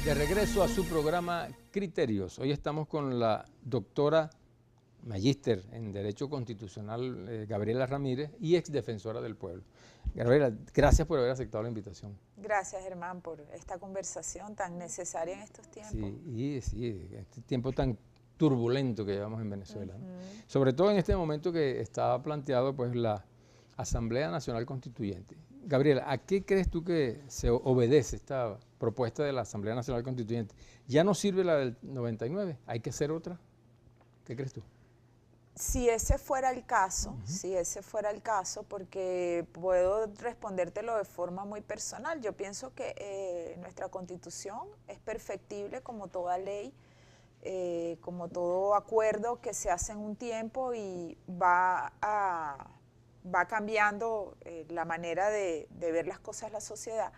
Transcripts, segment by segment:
De regreso a su programa Criterios. Hoy estamos con la doctora magíster en Derecho Constitucional Gabriela Ramírez y ex defensora del pueblo. Gabriela, gracias por haber aceptado la invitación. Gracias, Germán, por esta conversación tan necesaria en estos tiempos. Sí, este tiempo tan turbulento que llevamos en Venezuela. ¿No? Sobre todo en este momento que está planteado pues la Asamblea Nacional Constituyente. Gabriela, ¿a qué crees tú que se obedece esta propuesta de la Asamblea Nacional Constituyente? ¿Ya no sirve la del 99? ¿Hay que hacer otra? ¿Qué crees tú? Si ese fuera el caso, porque puedo respondértelo de forma muy personal, yo pienso que nuestra Constitución es perfectible como toda ley, como todo acuerdo que se hace en un tiempo y va cambiando la manera de ver las cosas la sociedad.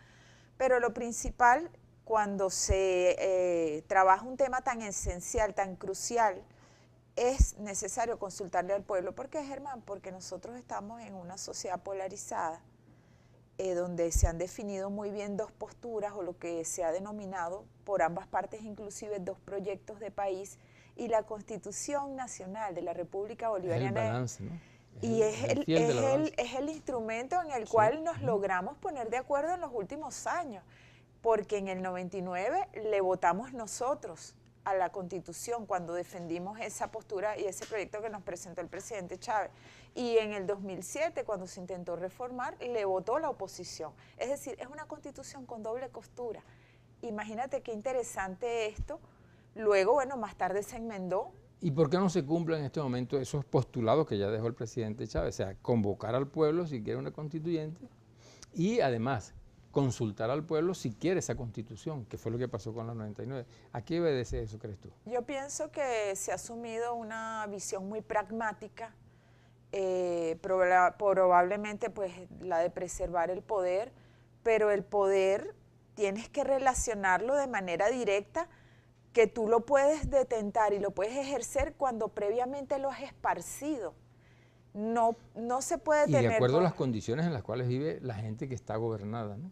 Pero lo principal, cuando se trabaja un tema tan esencial, tan crucial, es necesario consultarle al pueblo. ¿Por qué, Germán? Porque nosotros estamos en una sociedad polarizada, donde se han definido muy bien dos posturas, o lo que se ha denominado por ambas partes inclusive dos proyectos de país, y la Constitución Nacional de la República Bolivariana. Es el balance, ¿no? Y es el instrumento en el cual nos logramos poner de acuerdo en los últimos años, porque en el 99 le votamos nosotros a la Constitución cuando defendimos esa postura y ese proyecto que nos presentó el presidente Chávez. Y en el 2007, cuando se intentó reformar, le votó la oposición. Es decir, es una Constitución con doble costura. Imagínate qué interesante esto. Luego, bueno, más tarde se enmendó. ¿Y por qué no se cumplen en este momento esos postulados que ya dejó el presidente Chávez? O sea, convocar al pueblo si quiere una constituyente y además consultar al pueblo si quiere esa constitución, que fue lo que pasó con la 99. ¿A qué obedece eso, crees tú? Yo pienso que se ha asumido una visión muy pragmática, probablemente pues la de preservar el poder, pero el poder tienes que relacionarlo de manera directa, que tú lo puedes detentar y lo puedes ejercer cuando previamente lo has esparcido. No se puede tener... Y de acuerdo a las condiciones en las cuales vive la gente que está gobernada, ¿no?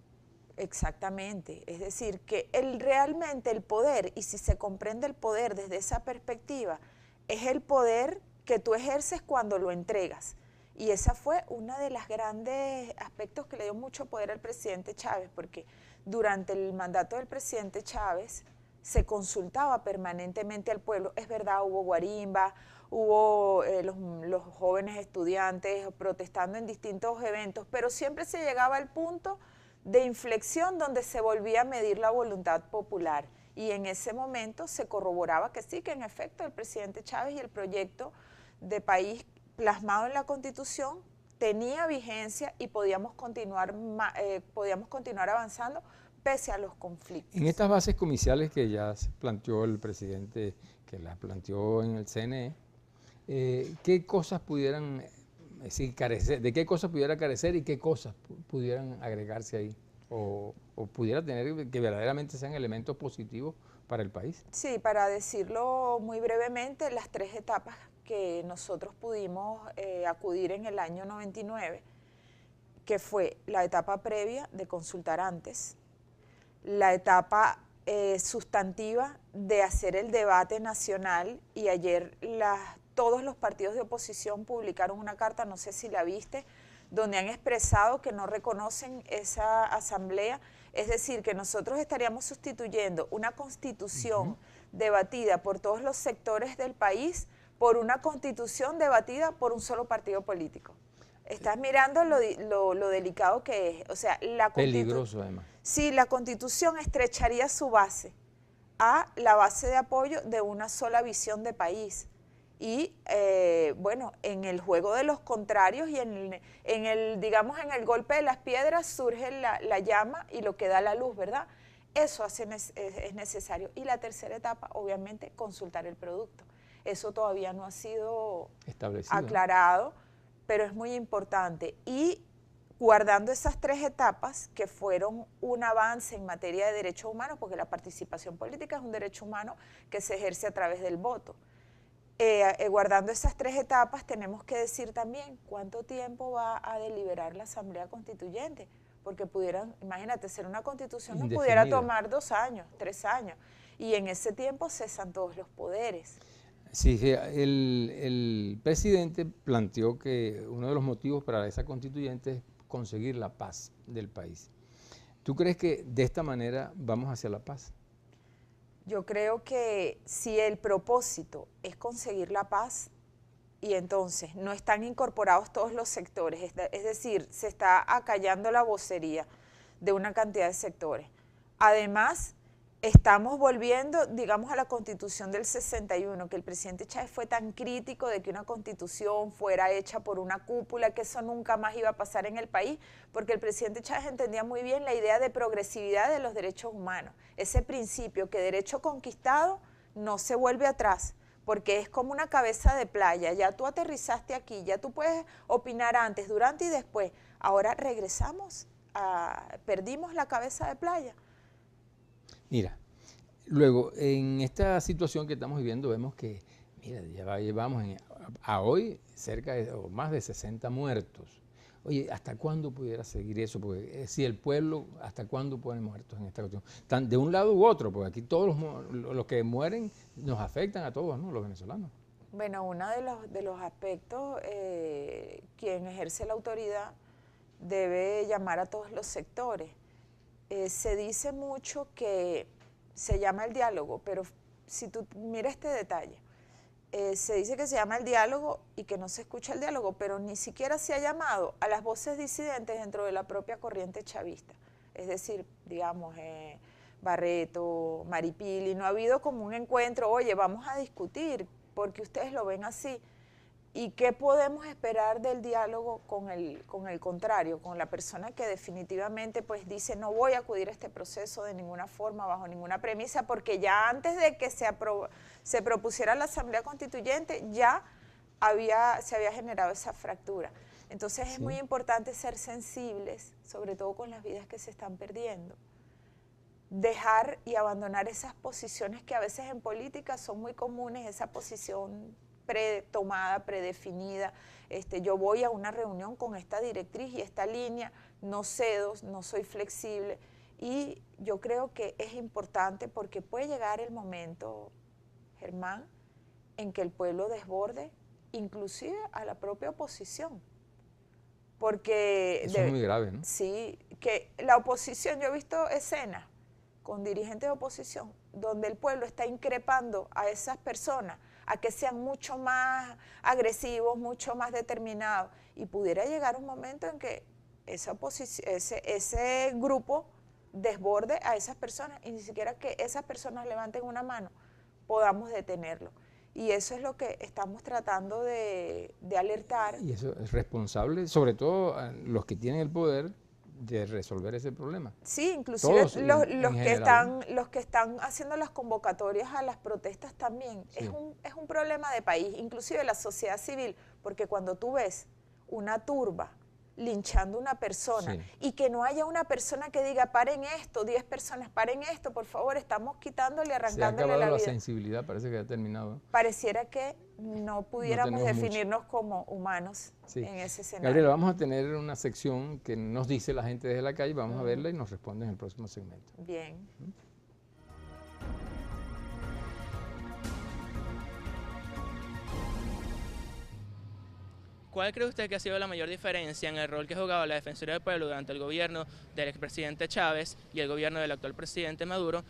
Exactamente, es decir, que realmente el poder, y si se comprende el poder desde esa perspectiva, es el poder que tú ejerces cuando lo entregas. Y esa fue una de las grandes aspectos que le dio mucho poder al presidente Chávez, porque durante el mandato del presidente Chávez se consultaba permanentemente al pueblo. Es verdad, hubo guarimba, hubo los jóvenes estudiantes protestando en distintos eventos, pero siempre se llegaba al punto de inflexión donde se volvía a medir la voluntad popular, y en ese momento se corroboraba que sí, que en efecto el presidente Chávez y el proyecto de país plasmado en la Constitución tenía vigencia y podíamos continuar avanzando pese a los conflictos. En estas bases comiciales que ya se planteó el presidente, que las planteó en el CNE, ¿qué cosas pudieran carecer, de qué cosas pudiera carecer y qué cosas pudieran agregarse ahí? O pudiera tener que verdaderamente sean elementos positivos para el país. Sí, para decirlo muy brevemente, las tres etapas que nosotros pudimos acudir en el año 99, que fue la etapa previa de consultar antes, la etapa sustantiva de hacer el debate nacional, y ayer todos los partidos de oposición publicaron una carta, no sé si la viste, donde han expresado que no reconocen esa asamblea. Es decir, que nosotros estaríamos sustituyendo una constitución debatida por todos los sectores del país por una constitución debatida por un solo partido político. Estás mirando lo delicado que es. O sea, peligroso además. Sí, la Constitución estrecharía su base a la base de apoyo de una sola visión de país. Y bueno, en el juego de los contrarios y digamos, en el golpe de las piedras surge la llama y lo que da la luz, ¿verdad? Eso es necesario. Y la tercera etapa, obviamente, consultar el producto. Eso todavía no ha sido aclarado, pero es muy importante. Y guardando esas tres etapas, que fueron un avance en materia de derechos humanos, porque la participación política es un derecho humano que se ejerce a través del voto. Guardando esas tres etapas, tenemos que decir también cuánto tiempo va a deliberar la Asamblea Constituyente, porque pudieran, imagínate, hacer una constitución no pudiera tomar 2 años, 3 años, y en ese tiempo cesan todos los poderes. Sí, el presidente planteó que uno de los motivos para esa constituyente es conseguir la paz del país. ¿Tú crees que de esta manera vamos hacia la paz? Yo creo que si el propósito es conseguir la paz y entonces no están incorporados todos los sectores, es decir, se está acallando la vocería de una cantidad de sectores. Además, estamos volviendo, digamos, a la Constitución del 61, que el presidente Chávez fue tan crítico de que una Constitución fuera hecha por una cúpula, que eso nunca más iba a pasar en el país, porque el presidente Chávez entendía muy bien la idea de progresividad de los derechos humanos, ese principio que derecho conquistado no se vuelve atrás, porque es como una cabeza de playa, ya tú aterrizaste aquí, ya tú puedes opinar antes, durante y después, ahora regresamos, perdimos la cabeza de playa. Mira, luego, en esta situación que estamos viviendo, vemos que, mira, ya llevamos a hoy cerca de, o más de 60 muertos. Oye, ¿hasta cuándo pudiera seguir eso? Porque si el pueblo, ¿hasta cuándo ponen muertos en esta cuestión? De un lado u otro, porque aquí todos los que mueren nos afectan a todos, ¿no? Los venezolanos. Bueno, uno de los aspectos, quien ejerce la autoridad debe llamar a todos los sectores. Se dice mucho que se llama el diálogo, pero si tú miras este detalle, se dice que se llama el diálogo y que no se escucha el diálogo, pero ni siquiera se ha llamado a las voces disidentes dentro de la propia corriente chavista. Es decir, digamos, Barreto, Maripili, no ha habido como un encuentro, oye, vamos a discutir, porque ustedes lo ven así. ¿Y qué podemos esperar del diálogo con el contrario, con la persona que definitivamente pues dice no voy a acudir a este proceso de ninguna forma, bajo ninguna premisa, porque ya antes de que se propusiera la Asamblea Constituyente ya se había generado esa fractura? Entonces es muy importante ser sensibles, sobre todo con las vidas que se están perdiendo. Dejar y abandonar esas posiciones que a veces en política son muy comunes, esa posición pretomada, predefinida, yo voy a una reunión con esta directriz y esta línea, no cedo, no soy flexible, y yo creo que es importante porque puede llegar el momento, Germán, en que el pueblo desborde inclusive a la propia oposición, porque… Eso es muy grave, ¿no? Sí, que la oposición, yo he visto escenas con dirigentes de oposición donde el pueblo está increpando a esas personas a que sean mucho más agresivos, mucho más determinados, y pudiera llegar un momento en que ese grupo desborde a esas personas y ni siquiera que esas personas levanten una mano podamos detenerlo. Y eso es lo que estamos tratando de alertar. Y eso es responsable, sobre todo a los que tienen el poder, de resolver ese problema. Sí, inclusive los que están haciendo las convocatorias a las protestas también. Sí. Es un problema de país, inclusive la sociedad civil, porque cuando tú ves una turba linchando a una persona y que no haya una persona que diga paren esto, 10 personas paren esto, por favor, estamos quitándole, arrancándole la vida. Se ha acabado la sensibilidad, parece que ha terminado, ¿eh? Pareciera que no pudiéramos definirnos como humanos en ese escenario. Gabriela, vamos a tener una sección que nos dice la gente desde la calle, vamos a verla y nos responde en el próximo segmento. Bien. ¿Cuál cree usted que ha sido la mayor diferencia en el rol que ha jugado la Defensoría del Pueblo durante el gobierno del expresidente Chávez y el gobierno del actual presidente Maduro,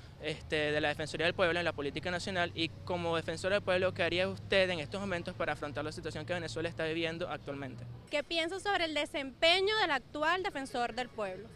de la Defensoría del Pueblo en la política nacional? Y como defensora del pueblo, ¿qué haría usted en estos momentos para afrontar la situación que Venezuela está viviendo actualmente? ¿Qué pienso sobre el desempeño del actual defensor del pueblo?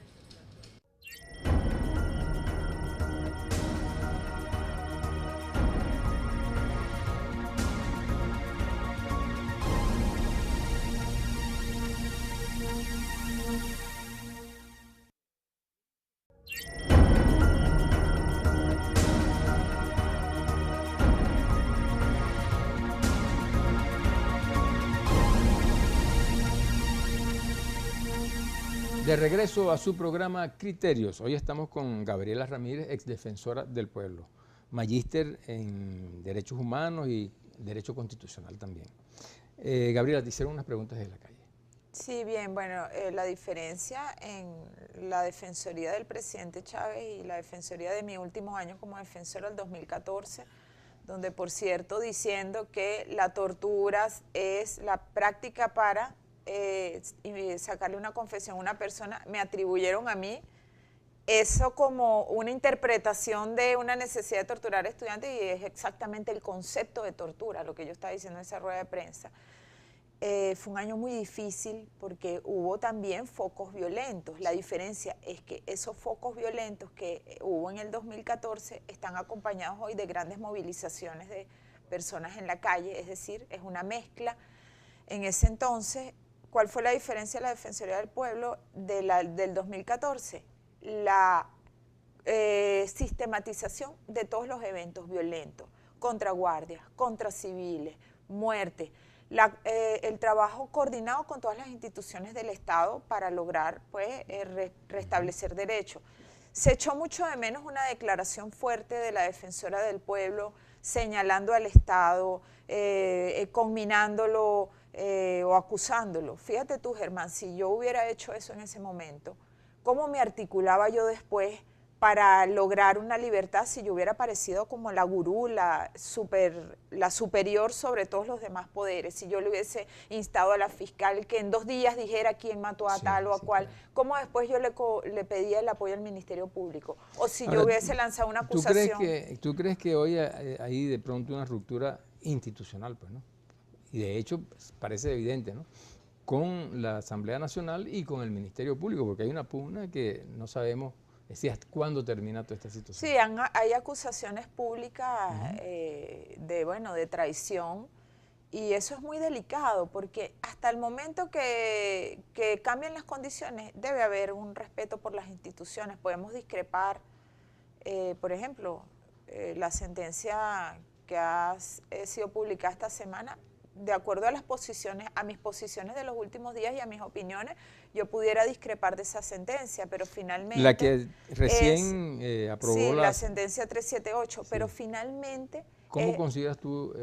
De regreso a su programa Criterios, hoy estamos con Gabriela Ramírez, exdefensora del pueblo, magíster en Derechos Humanos y Derecho Constitucional también. Gabriela, te hicieron unas preguntas de la calle. Sí, bien, bueno, la diferencia en la defensoría del presidente Chávez y la defensoría de mi último año como defensora del 2014, donde por cierto diciendo que la tortura es la práctica para sacarle una confesión a una persona, me atribuyeron a mí eso como una interpretación de una necesidad de torturar a estudiantes y es exactamente el concepto de tortura, lo que yo estaba diciendo en esa rueda de prensa. Fue un año muy difícil porque hubo también focos violentos. La diferencia es que esos focos violentos que hubo en el 2014 están acompañados hoy de grandes movilizaciones de personas en la calle, es decir, es una mezcla. En ese entonces, ¿cuál fue la diferencia de la Defensoría del Pueblo del 2014? La sistematización de todos los eventos violentos, contra guardias, contra civiles, muerte. El trabajo coordinado con todas las instituciones del Estado para lograr pues, restablecer derechos. Se echó mucho de menos una declaración fuerte de la Defensora del Pueblo señalando al Estado, conminándolo o acusándolo. Fíjate tú, Germán, si yo hubiera hecho eso en ese momento, ¿cómo me articulaba yo después para lograr una libertad si yo hubiera parecido como la gurú, la superior sobre todos los demás poderes? Si yo le hubiese instado a la fiscal que en 2 días dijera quién mató a tal o a cual, claro. ¿Cómo después yo le pedía el apoyo al Ministerio Público? O si ahora, yo hubiese lanzado una acusación. ¿Tú crees que hoy hay de pronto una ruptura institucional, pues, ¿no? Y de hecho pues, parece evidente, ¿no? Con la Asamblea Nacional y con el Ministerio Público, porque hay una pugna que no sabemos ¿cuándo termina toda esta situación? Sí, hay acusaciones públicas de traición y eso es muy delicado porque hasta el momento que cambien las condiciones debe haber un respeto por las instituciones. Podemos discrepar, por ejemplo, la sentencia que ha sido publicada esta semana, de acuerdo a las posiciones, a mis posiciones de los últimos días y a mis opiniones, yo pudiera discrepar de esa sentencia, pero finalmente... La que recién aprobó sí, la sentencia 378, sí. Pero finalmente... ¿Cómo consideras tú,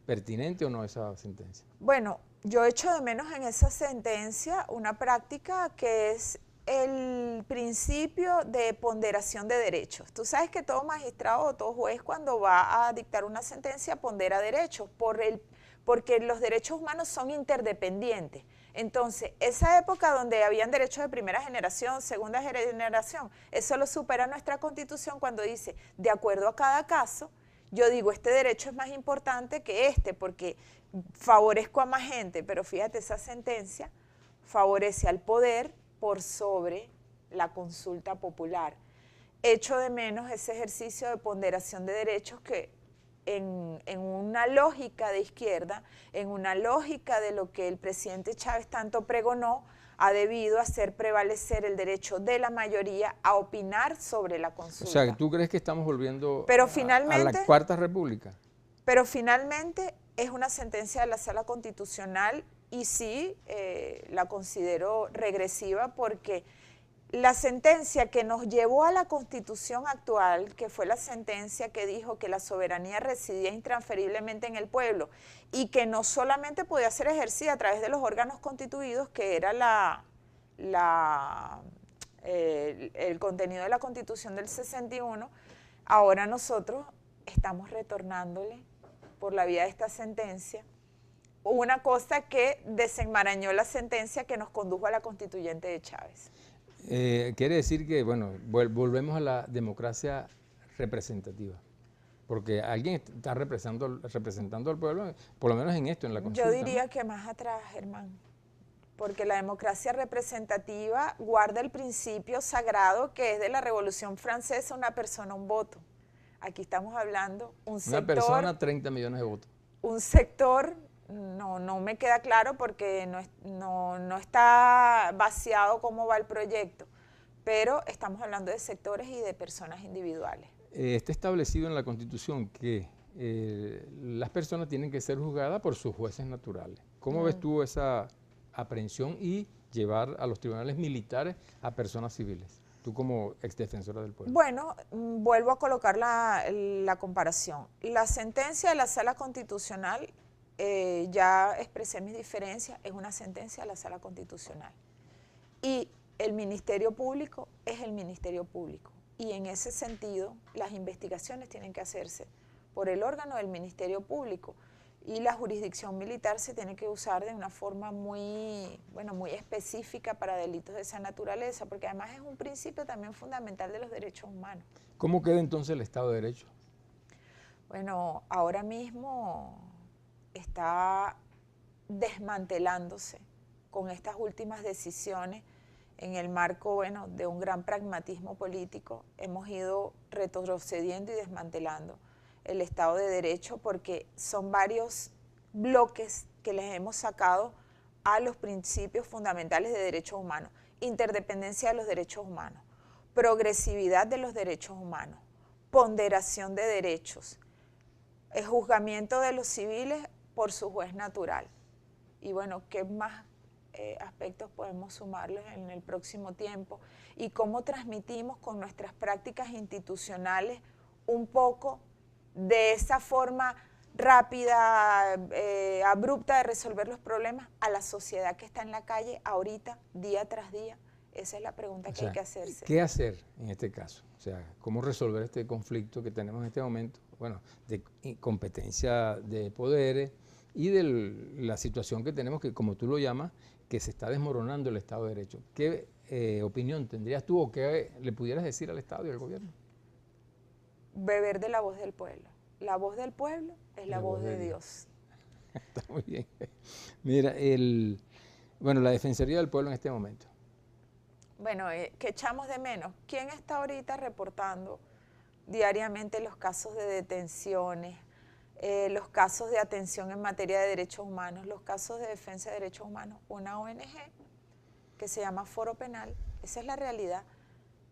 pertinente o no esa sentencia? Bueno, yo echo de menos en esa sentencia una práctica que es el principio de ponderación de derechos. Tú sabes que todo magistrado o todo juez cuando va a dictar una sentencia pondera derechos porque los derechos humanos son interdependientes. Entonces, esa época donde habían derechos de primera generación, segunda generación, eso lo supera nuestra Constitución cuando dice, de acuerdo a cada caso, yo digo, este derecho es más importante que este porque favorezco a más gente, pero fíjate, esa sentencia favorece al poder por sobre la consulta popular. Echo de menos ese ejercicio de ponderación de derechos que en una lógica de izquierda, en una lógica de lo que el presidente Chávez tanto pregonó, ha debido hacer prevalecer el derecho de la mayoría a opinar sobre la consulta. O sea, ¿tú crees que estamos volviendo a la Cuarta República? Pero finalmente es una sentencia de la Sala Constitucional y sí la considero regresiva porque la sentencia que nos llevó a la Constitución actual, que fue la sentencia que dijo que la soberanía residía intransferiblemente en el pueblo y que no solamente podía ser ejercida a través de los órganos constituidos, que era el contenido de la Constitución del 61, ahora nosotros estamos retornándole por la vía de esta sentencia una cosa que desenmarañó la sentencia que nos condujo a la constituyente de Chávez. Quiere decir que, bueno, volvemos a la democracia representativa, porque alguien está representando al pueblo, por lo menos en esto, en la consulta. Yo diría, ¿no?, que más atrás, Germán, porque la democracia representativa guarda el principio sagrado que es de la Revolución Francesa, una persona, un voto. Aquí estamos hablando un sector... Una persona, 30 millones de votos. Un sector... No me queda claro porque no está vaciado cómo va el proyecto, pero estamos hablando de sectores y de personas individuales. Está establecido en la Constitución que las personas tienen que ser juzgadas por sus jueces naturales. ¿Cómo ves tú esa aprehensión y llevar a los tribunales militares a personas civiles? Tú como exdefensora del pueblo. Bueno, vuelvo a colocar la comparación. La sentencia de la Sala Constitucional ya expresé mis diferencias, es una sentencia de la Sala Constitucional. Y el Ministerio Público es el Ministerio Público. Y en ese sentido, las investigaciones tienen que hacerse por el órgano del Ministerio Público. Y la jurisdicción militar se tiene que usar de una forma muy específica para delitos de esa naturaleza, porque además es un principio también fundamental de los derechos humanos. ¿Cómo queda entonces el Estado de Derecho? Bueno, ahora mismo está desmantelándose con estas últimas decisiones en el marco, de un gran pragmatismo político. Hemos ido retrocediendo y desmantelando el Estado de Derecho porque son varios bloques que les hemos sacado a los principios fundamentales de derechos humanos. Interdependencia de los derechos humanos, progresividad de los derechos humanos, ponderación de derechos, el juzgamiento de los civiles por su juez natural. Y bueno, ¿qué más aspectos podemos sumarles en el próximo tiempo? Y cómo transmitimos con nuestras prácticas institucionales un poco de esa forma rápida, abrupta de resolver los problemas a la sociedad que está en la calle ahorita, día tras día. Esa es la pregunta que hay que hacerse. ¿Qué hacer en este caso? O sea, ¿cómo resolver este conflicto que tenemos en este momento? Bueno, de competencia de poderes y de la situación que tenemos, que como tú lo llamas, que se está desmoronando el Estado de Derecho. ¿Qué opinión tendrías tú o qué le pudieras decir al Estado y al gobierno? Beber de la voz del pueblo. La voz del pueblo es la voz de Dios. Está muy bien. Mira, la Defensoría del Pueblo en este momento. Bueno, ¿qué echamos de menos? ¿Quién está ahorita reportando diariamente los casos de detenciones, los casos de atención en materia de derechos humanos, los casos de defensa de derechos humanos? Una ONG que se llama Foro Penal. Esa es la realidad.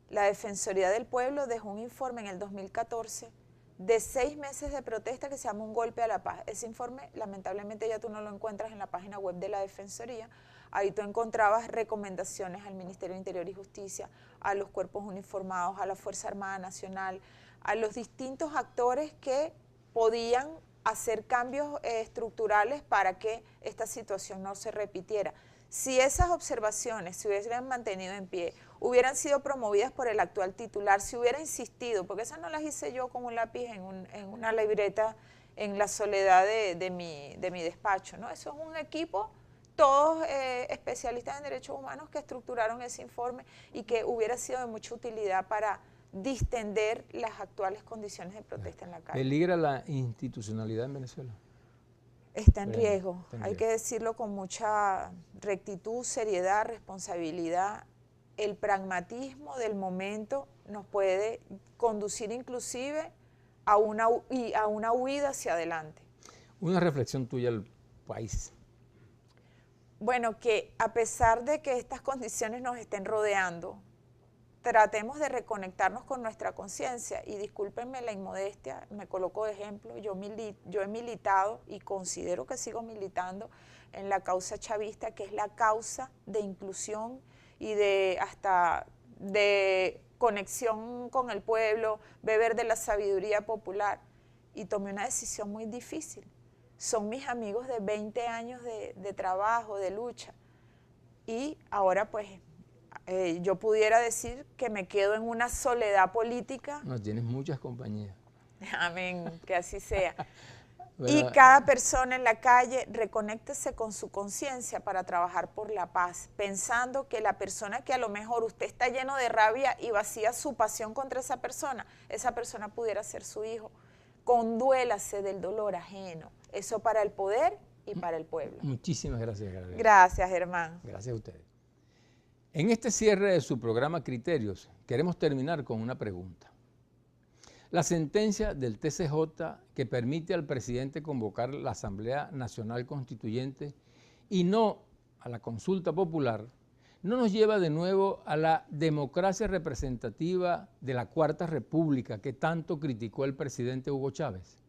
La Defensoría del Pueblo dejó un informe en el 2014 de 6 meses de protesta que se llama Un Golpe a la Paz. Ese informe, lamentablemente, ya tú no lo encuentras en la página web de la Defensoría. Ahí tú encontrabas recomendaciones al Ministerio de Interior y Justicia, a los cuerpos uniformados, a la Fuerza Armada Nacional, a los distintos actores que podían hacer cambios estructurales para que esta situación no se repitiera. Si esas observaciones se hubieran mantenido en pie, hubieran sido promovidas por el actual titular, si hubiera insistido, porque esas no las hice yo con un lápiz en una libreta en la soledad de mi despacho, ¿no? Eso es un equipo, todos especialistas en derechos humanos que estructuraron ese informe y que hubiera sido de mucha utilidad para distender las actuales condiciones de protesta en la calle. ¿Peligra la institucionalidad en Venezuela? Está en riesgo, hay que decirlo con mucha rectitud, seriedad, responsabilidad. El pragmatismo del momento nos puede conducir inclusive a una huida hacia adelante. Una reflexión tuya al país. Bueno, que a pesar de que estas condiciones nos estén rodeando, tratemos de reconectarnos con nuestra conciencia y discúlpenme la inmodestia, me coloco de ejemplo, yo he militado y considero que sigo militando en la causa chavista, que es la causa de inclusión y de conexión con el pueblo, beber de la sabiduría popular, y tomé una decisión muy difícil. Son mis amigos de 20 años de trabajo, de lucha, y ahora pues yo pudiera decir que me quedo en una soledad política. No, tienes muchas compañías. Amén, que así sea. Bueno, y cada persona en la calle reconéctese con su conciencia para trabajar por la paz, pensando que la persona que a lo mejor usted está lleno de rabia y vacía su pasión contra esa persona pudiera ser su hijo. Conduélase del dolor ajeno. Eso para el poder y para el pueblo. Muchísimas gracias, Gabriela. Gracias, Germán. Gracias a ustedes. En este cierre de su programa Criterios, queremos terminar con una pregunta. La sentencia del TCJ que permite al presidente convocar la Asamblea Nacional Constituyente y no a la consulta popular, ¿no nos lleva de nuevo a la democracia representativa de la Cuarta República que tanto criticó el presidente Hugo Chávez?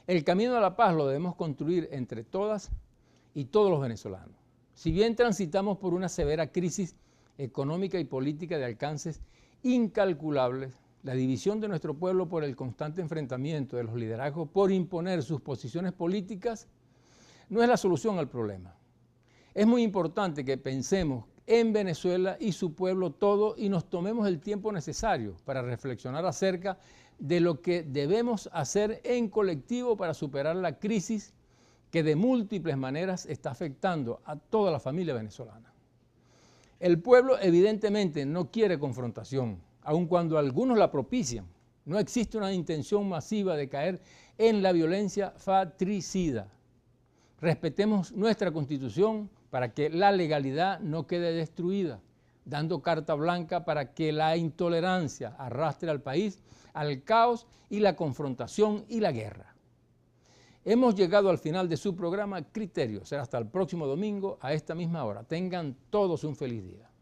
El camino a la paz lo debemos construir entre todas y todos los venezolanos. Si bien transitamos por una severa crisis económica y política de alcances incalculables, la división de nuestro pueblo por el constante enfrentamiento de los liderazgos por imponer sus posiciones políticas no es la solución al problema. Es muy importante que pensemos en Venezuela y su pueblo todo y nos tomemos el tiempo necesario para reflexionar acerca de lo que debemos hacer en colectivo para superar la crisis que de múltiples maneras está afectando a toda la familia venezolana. El pueblo evidentemente no quiere confrontación, aun cuando algunos la propician. No existe una intención masiva de caer en la violencia fratricida. Respetemos nuestra Constitución para que la legalidad no quede destruida, dando carta blanca para que la intolerancia arrastre al país al caos y la confrontación y la guerra. Hemos llegado al final de su programa Criterio. Será hasta el próximo domingo a esta misma hora. Tengan todos un feliz día.